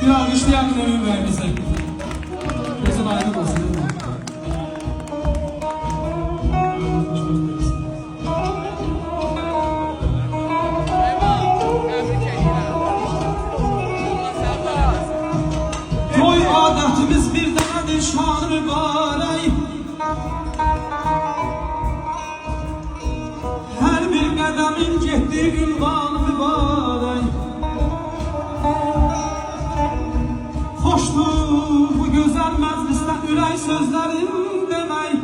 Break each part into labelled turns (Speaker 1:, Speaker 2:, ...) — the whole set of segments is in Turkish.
Speaker 1: Bir alkışlayalım Emin Bey bize. Gözün aydın olsun değil mi? Toy adetimiz bir denedir şan mübarek. Her bir kademin getdiği ünvan mübarek. Hoşdur bu güzel mecliste ürək sözlerim demək.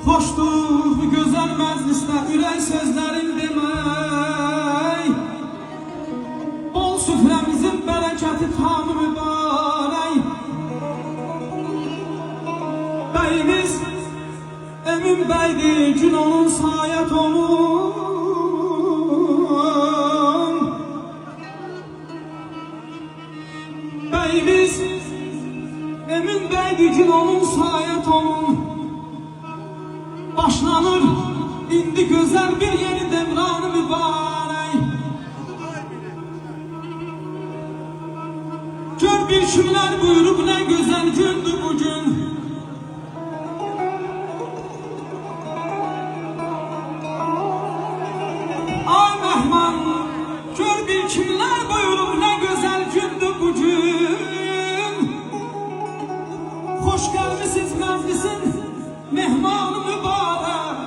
Speaker 1: Hoşdur bu güzel mecliste ürək sözlerim demək. Bol süfremizin bereketi tamı mübarek. Beyimiz Emin Bey'di, gün onun sayet onun. Beyimiz Emin Bey'di, gün onun sayet onun. Başlanır indi güzel bir yeni devran mübarek. Gör bir kimler buyurup ne güzel gündü bugün. Ay mehman, gör bir kimler buyurup ne güzel gündü bugün. Hoş gelmişsiniz meclisin mehmanı mübarek.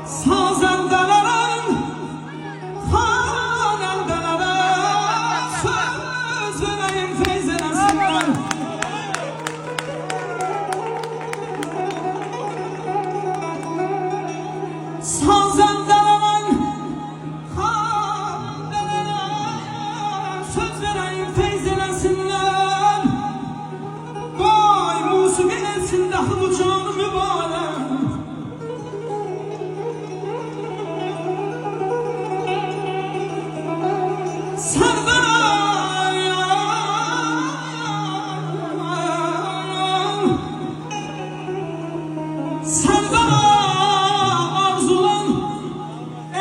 Speaker 1: Sazendelerin, hanendelere söz vereyim feyz edesinler. Sazendelerin, hanendelere söz vereyim feyz edesinler. Vay musiki etsin bu canı mübarek. Senden arzulan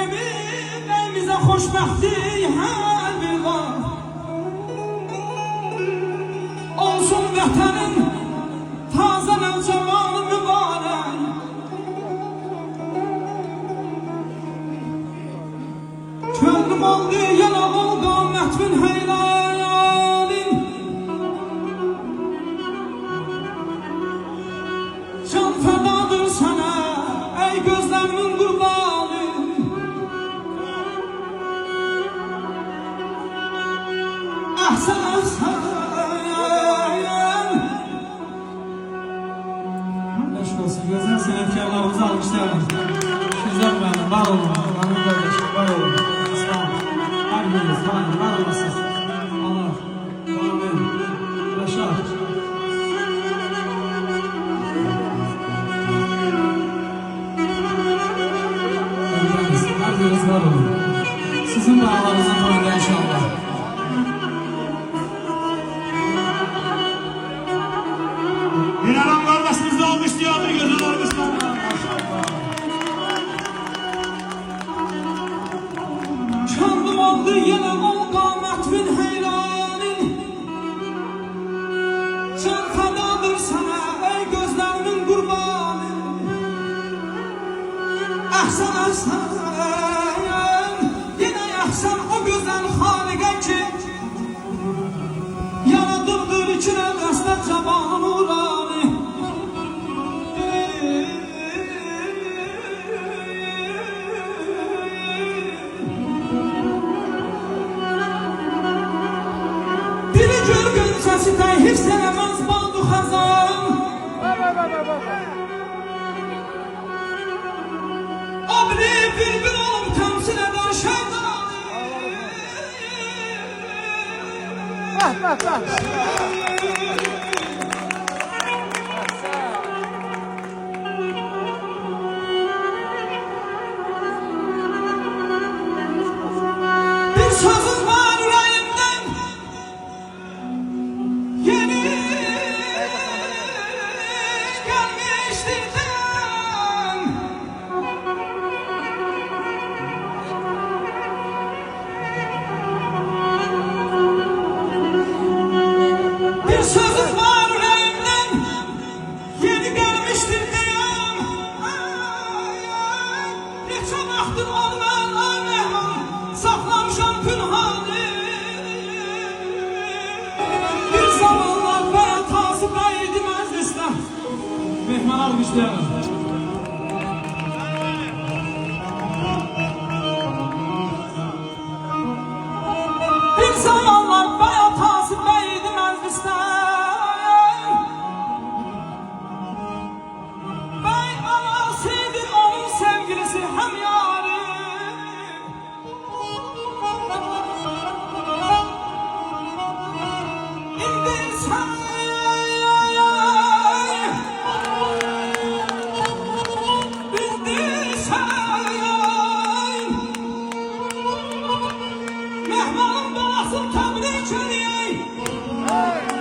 Speaker 1: Emin Bey'imize hoşbəxtlik hər bir var. Olsun vətənin taze nevcamanı mübarek. Könlüm oldu yana ol qamətvin heylalin. Can fedadır sana ey gözlerimin kurbanı. Ahsen ahsen. Hoş olsun güzel sanatkarlarımızı alkışlayalım. Güzel benim, var olun. Hanım kardeşim, var olun. Sağ olun. Her biriniz, var olun siz. Allah, amin. Reşat. Her biriniz var olun. Sizin de ağlarınızın boyunda inşallah.
Speaker 2: Bir adam kardeşimiz de olmuş diyor, bir gözü olmuş.
Speaker 1: Kandım oldu yine ol qamətvin heylalin. Can fedadır sana ey gözlerimin kurbanı. Ahsen ahsen. Yine ahsen o güzel Halik'e ki yaradırdır içine veslet cabanı nurani. Dili gölgün sesi tay hifzelemez baldu xazan. Abri bir olup temsil eder şeytanı. Bir sözün var yüreğimden yeni gelmiştir. iştirdiyəm neçə vaxtdır olmən ay mehman saxlamışam pünhanı bir zamanlar bəyatası bəydi məclisdə mehman almışlayalım. Bir zamanlar bəyatası bəydi məclisdə bəy anasıydı onun sevgilisi həm yarı İndi sən Mehmanın balasını təbrik edeyim.